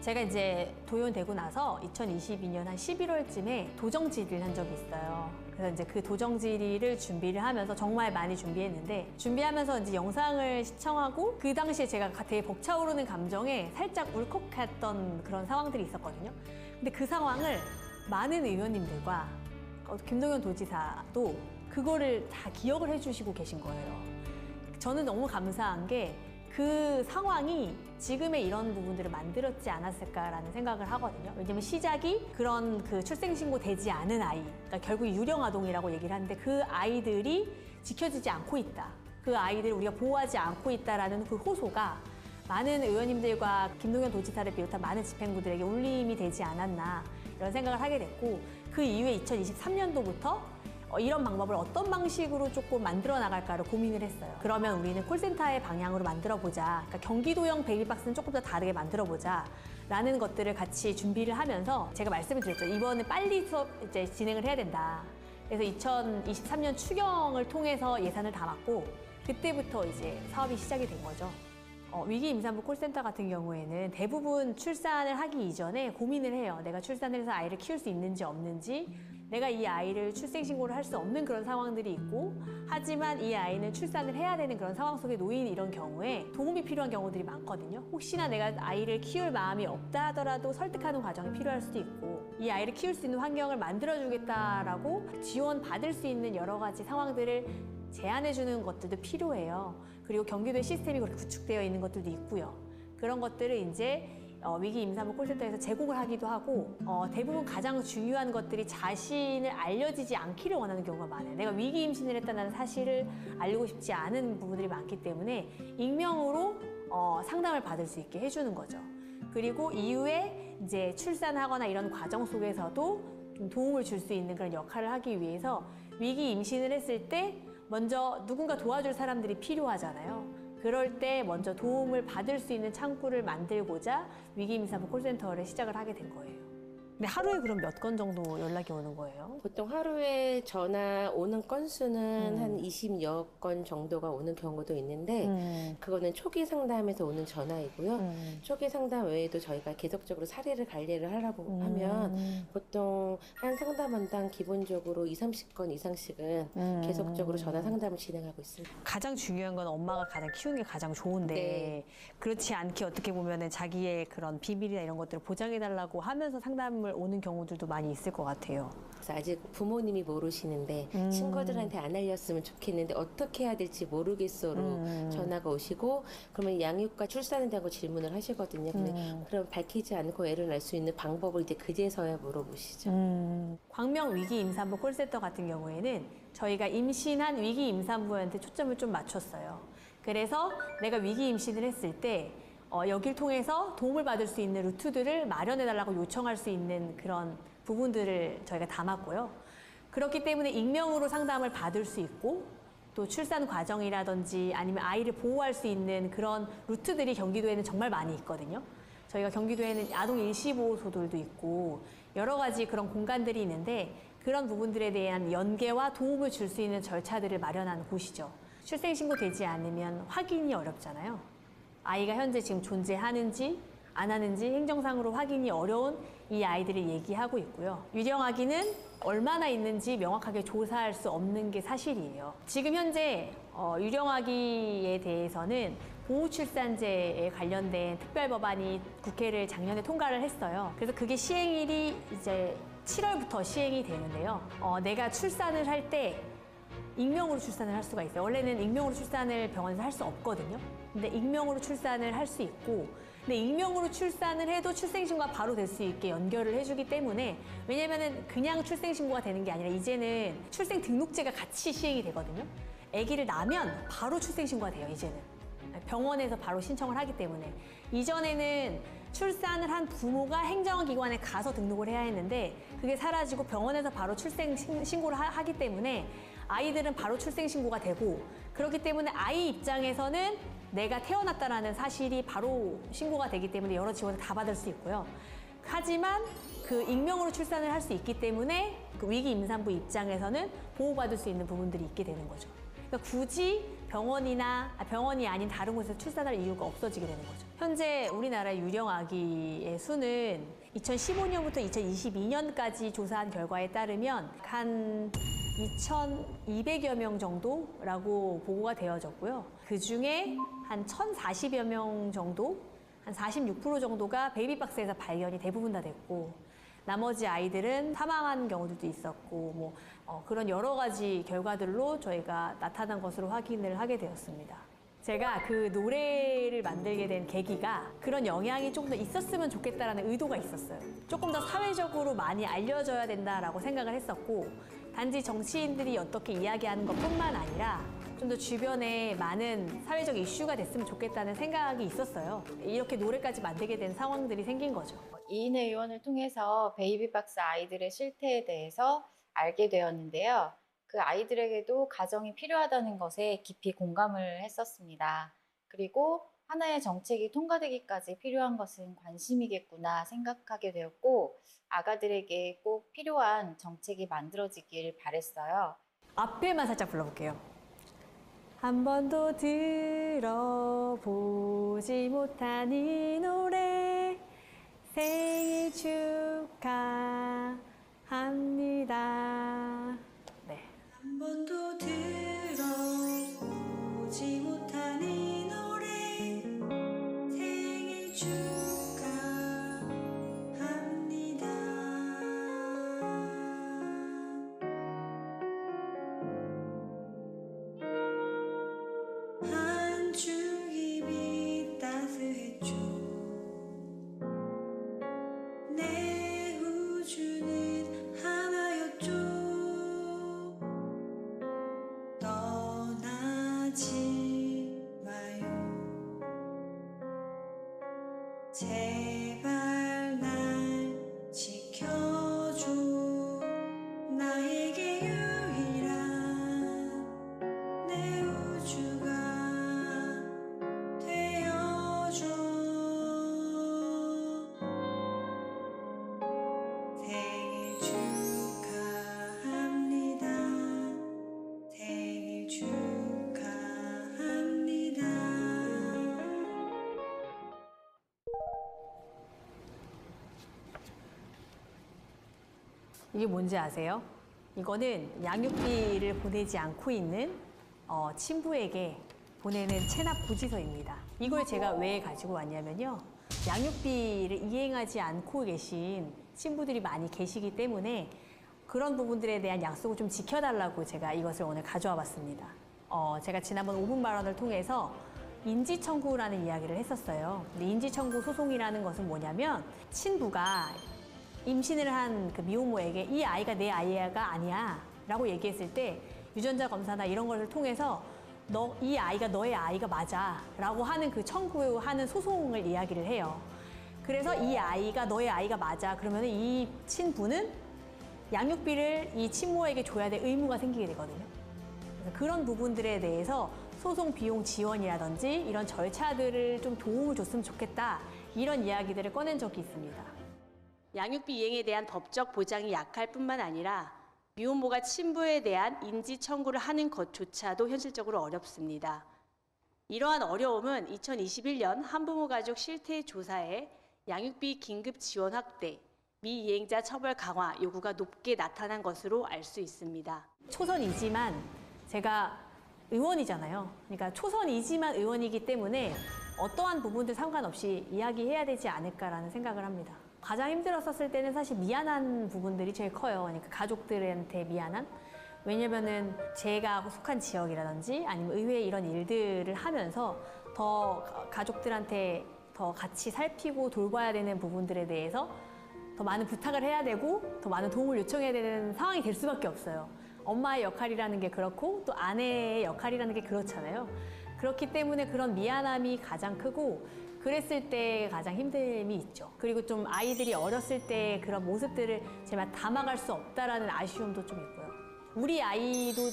제가 이제 도연되고 나서 2022년 한 11월쯤에 도정 질의를 한 적이 있어요. 그래서 이제 그 도정 질의를 준비를 하면서 정말 많이 준비했는데, 준비하면서 이제 영상을 시청하고 그 당시에 제가 되게 벅차오르는 감정에 살짝 울컥했던 그런 상황들이 있었거든요. 근데 그 상황을 많은 의원님들과 김동연 도지사도 그거를 다 기억을 해주시고 계신 거예요. 저는 너무 감사한 게 그 상황이 지금의 이런 부분들을 만들었지 않았을까라는 생각을 하거든요. 왜냐면 시작이 그런 그 출생신고 되지 않은 아이, 그러니까 결국 유령아동이라고 얘기를 하는데 그 아이들이 지켜지지 않고 있다. 그 아이들을 우리가 보호하지 않고 있다라는 그 호소가 많은 의원님들과 김동연 도지사를 비롯한 많은 집행부들에게 울림이 되지 않았나 이런 생각을 하게 됐고, 그 이후에 2023년도부터 이런 방법을 어떤 방식으로 조금 만들어 나갈까를 고민을 했어요. 그러면 우리는 콜센터의 방향으로 만들어 보자. 그러니까 경기도형 베이비박스는 조금 더 다르게 만들어 보자. 라는 것들을 같이 준비를 하면서 제가 말씀을 드렸죠. 이번에 빨리 수업 이제 진행을 해야 된다. 그래서 2023년 추경을 통해서 예산을 담았고, 그때부터 이제 사업이 시작이 된 거죠. 위기 임산부 콜센터 같은 경우에는 대부분 출산을 하기 이전에 고민을 해요. 내가 출산을 해서 아이를 키울 수 있는지 없는지, 내가 이 아이를 출생신고를 할 수 없는 그런 상황들이 있고, 하지만 이 아이는 출산을 해야 되는 그런 상황 속에 놓인 이런 경우에 도움이 필요한 경우들이 많거든요. 혹시나 내가 아이를 키울 마음이 없다 하더라도 설득하는 과정이 필요할 수도 있고, 이 아이를 키울 수 있는 환경을 만들어주겠다라고 지원받을 수 있는 여러 가지 상황들을 제안해주는 것들도 필요해요. 그리고 경기도의 시스템이 그렇게 구축되어 있는 것들도 있고요. 그런 것들을 이제 위기 임산부 콜센터에서 제공을 하기도 하고, 대부분 가장 중요한 것들이 자신을 알려지지 않기를 원하는 경우가 많아요. 내가 위기 임신을 했다는 사실을 알리고 싶지 않은 부분들이 많기 때문에 익명으로 상담을 받을 수 있게 해주는 거죠. 그리고 이후에 이제 출산하거나 이런 과정 속에서도 좀 도움을 줄 수 있는 그런 역할을 하기 위해서 위기 임신을 했을 때 먼저 누군가 도와줄 사람들이 필요하잖아요. 그럴 때 먼저 도움을 받을 수 있는 창구를 만들고자 위기 임산부 콜센터를 시작을 하게 된 거예요. 근데 하루에 그럼 몇 건 정도 연락이 오는 거예요? 보통 하루에 전화 오는 건수는 한 20여 건 정도가 오는 경우도 있는데, 그거는 초기 상담에서 오는 전화이고요. 초기 상담 외에도 저희가 계속적으로 사례를 관리를 하려고 하면 보통 한 상담원당 기본적으로 20-30건 이상씩은 계속적으로 전화 상담을 진행하고 있습니다. 가장 중요한 건 엄마가 가장 키우는 게 가장 좋은데, 네. 그렇지 않게 어떻게 보면은 자기의 그런 비밀이나 이런 것들을 보장해달라고 하면서 상담을 오는 경우들도 많이 있을 것 같아요. 그래서 아직 부모님이 모르시는데 친구들한테 안 알렸으면 좋겠는데 어떻게 해야 될지 모르겠어로 전화가 오시고, 그러면 양육과 출산에 대한 질문을 하시거든요. 근데 그럼 밝히지 않고 애를 낳을 수 있는 방법을 이제 그제서야 물어보시죠. 광명 위기 임산부 콜센터 같은 경우에는 저희가 임신한 위기 임산부한테 초점을 좀 맞췄어요. 그래서 내가 위기 임신을 했을 때 여길 통해서 도움을 받을 수 있는 루트들을 마련해달라고 요청할 수 있는 그런 부분들을 저희가 담았고요. 그렇기 때문에 익명으로 상담을 받을 수 있고, 또 출산 과정이라든지 아니면 아이를 보호할 수 있는 그런 루트들이 경기도에는 정말 많이 있거든요. 저희가 경기도에는 아동 일시보호소들도 있고 여러 가지 그런 공간들이 있는데, 그런 부분들에 대한 연계와 도움을 줄 수 있는 절차들을 마련한 곳이죠. 출생신고 되지 않으면 확인이 어렵잖아요. 아이가 현재 지금 존재하는지 안 하는지 행정상으로 확인이 어려운 이 아이들을 얘기하고 있고요. 유령아기는 얼마나 있는지 명확하게 조사할 수 없는 게 사실이에요. 지금 현재 유령아기에 대해서는 보호출산제에 관련된 특별법안이 국회를 작년에 통과를 했어요. 그래서 그게 시행일이 이제 7월부터 시행이 되는데요. 내가 출산을 할 때 익명으로 출산을 할 수가 있어요. 원래는 익명으로 출산을 병원에서 할 수 없거든요. 근데 익명으로 출산을 할 수 있고, 근데 익명으로 출산을 해도 출생신고가 바로 될 수 있게 연결을 해주기 때문에, 왜냐면은 그냥 출생신고가 되는 게 아니라 이제는 출생등록제가 같이 시행이 되거든요. 아기를 낳으면 바로 출생신고가 돼요, 이제는. 병원에서 바로 신청을 하기 때문에. 이전에는 출산을 한 부모가 행정기관에 가서 등록을 해야 했는데, 그게 사라지고 병원에서 바로 출생신고를 하기 때문에 아이들은 바로 출생신고가 되고, 그렇기 때문에 아이 입장에서는 내가 태어났다라는 사실이 바로 신고가 되기 때문에 여러 지원을 다 받을 수 있고요. 하지만 그 익명으로 출산을 할 수 있기 때문에 그 위기 임산부 입장에서는 보호받을 수 있는 부분들이 있게 되는 거죠. 그러니까 굳이 병원이 아닌 다른 곳에서 출산할 이유가 없어지게 되는 거죠. 현재 우리나라 유령 아기의 수는 2015년부터 2022년까지 조사한 결과에 따르면 한 2,200여 명 정도라고 보고가 되어졌고요. 그 중에 한 1,040여 명 정도, 한 46% 정도가 베이비박스에서 발견이 대부분 다 됐고, 나머지 아이들은 사망한 경우들도 있었고, 그런 여러 가지 결과들로 저희가 나타난 것으로 확인을 하게 되었습니다. 제가 그 노래를 만들게 된 계기가 그런 영향이 조금 더 있었으면 좋겠다라는 의도가 있었어요. 조금 더 사회적으로 많이 알려져야 된다라고 생각을 했었고, 단지 정치인들이 어떻게 이야기하는 것뿐만 아니라 좀 더 주변에 많은 사회적 이슈가 됐으면 좋겠다는 생각이 있었어요. 이렇게 노래까지 만들게 된 상황들이 생긴 거죠. 이인혜 의원을 통해서 베이비박스 아이들의 실태에 대해서 알게 되었는데요. 그 아이들에게도 가정이 필요하다는 것에 깊이 공감을 했었습니다. 그리고 하나의 정책이 통과되기까지 필요한 것은 관심이겠구나 생각하게 되었고, 아가들에게 꼭 필요한 정책이 만들어지길 바랬어요. 앞에만 살짝 불러볼게요. 한 번도 들어보지 못한 이 노래 생일 축하합니다. 네. 한 번도 들어보지 못한 이 노래 생일 축하합니다. 한중 입이 따스했죠. 내 우주는 하나였죠. 떠나지 마요. 제발 날 지켜줘. 나에게 유일한 내 우주가 되어줘. 생일 축하합니다. 생일 축하합니다. 이게 뭔지 아세요? 이거는 양육비를 보내지 않고 있는 친부에게 보내는 체납 고지서입니다. 이걸 제가 왜 가지고 왔냐면요. 양육비를 이행하지 않고 계신 친부들이 많이 계시기 때문에 그런 부분들에 대한 약속을 좀 지켜달라고 제가 이것을 오늘 가져와 봤습니다. 제가 지난번 5분 발언을 통해서 인지청구라는 이야기를 했었어요. 근데 인지청구 소송이라는 것은 뭐냐면 친부가 임신을 한 그 미혼모에게 이 아이가 내 아이가 아니야 라고 얘기했을 때 유전자 검사나 이런 것을 통해서 이 아이가 너의 아이가 맞아 라고 하는 그 청구하는 소송을 이야기를 해요. 그래서 이 아이가 너의 아이가 맞아 그러면 이 친부는 양육비를 이 친모에게 줘야 될 의무가 생기게 되거든요. 그래서 그런 부분들에 대해서 소송 비용 지원이라든지 이런 절차들을 좀 도움을 줬으면 좋겠다 이런 이야기들을 꺼낸 적이 있습니다. 양육비 이행에 대한 법적 보장이 약할 뿐만 아니라 미혼모가 친부에 대한 인지 청구를 하는 것조차도 현실적으로 어렵습니다. 이러한 어려움은 2021년 한부모 가족 실태 조사에 양육비 긴급 지원 확대, 미이행자 처벌 강화 요구가 높게 나타난 것으로 알 수 있습니다. 초선이지만 제가 의원이잖아요. 그러니까 초선이지만 의원이기 때문에 어떠한 부분들 상관없이 이야기해야 되지 않을까라는 생각을 합니다. 가장 힘들었었을 때는 사실 미안한 부분들이 제일 커요. 그러니까 가족들한테 미안한. 왜냐면은 제가 속한 지역이라든지 아니면 의회에 이런 일들을 하면서 더 가족들한테 더 같이 살피고 돌봐야 되는 부분들에 대해서 더 많은 부탁을 해야 되고 더 많은 도움을 요청해야 되는 상황이 될 수밖에 없어요. 엄마의 역할이라는 게 그렇고 또 아내의 역할이라는 게 그렇잖아요. 그렇기 때문에 그런 미안함이 가장 크고 그랬을 때 가장 힘듦이 있죠. 그리고 좀 아이들이 어렸을 때 그런 모습들을 제가 담아갈 수 없다라는 아쉬움도 좀 있고요. 우리 아이도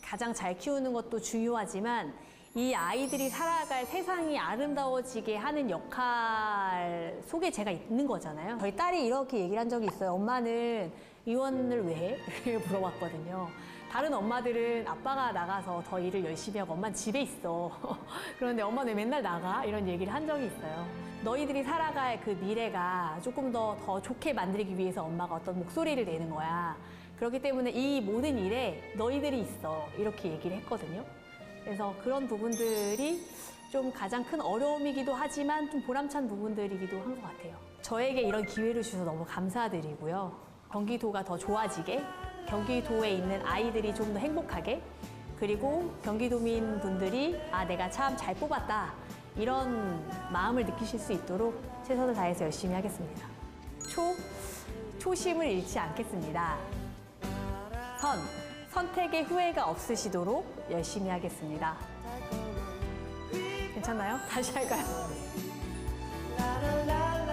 가장 잘 키우는 것도 중요하지만 이 아이들이 살아갈 세상이 아름다워지게 하는 역할 속에 제가 있는 거잖아요. 저희 딸이 이렇게 얘기를 한 적이 있어요. 엄마는 의원을 왜 해? 물어봤거든요. 다른 엄마들은 아빠가 나가서 더 일을 열심히 하고 엄마는 집에 있어. 그런데 엄마는 왜 맨날 나가? 이런 얘기를 한 적이 있어요. 너희들이 살아갈 그 미래가 조금 더 좋게 만들기 위해서 엄마가 어떤 목소리를 내는 거야. 그렇기 때문에 이 모든 일에 너희들이 있어. 이렇게 얘기를 했거든요. 그래서 그런 부분들이 좀 가장 큰 어려움이기도 하지만 좀 보람찬 부분들이기도 한 것 같아요. 저에게 이런 기회를 주셔서 너무 감사드리고요. 경기도가 더 좋아지게, 경기도에 있는 아이들이 좀 더 행복하게, 그리고 경기도민 분들이 아, 내가 참 잘 뽑았다. 이런 마음을 느끼실 수 있도록 최선을 다해서 열심히 하겠습니다. 초심을 잃지 않겠습니다. 선택의 후회가 없으시도록 열심히 하겠습니다. 괜찮나요? 다시 할까요? 라라라라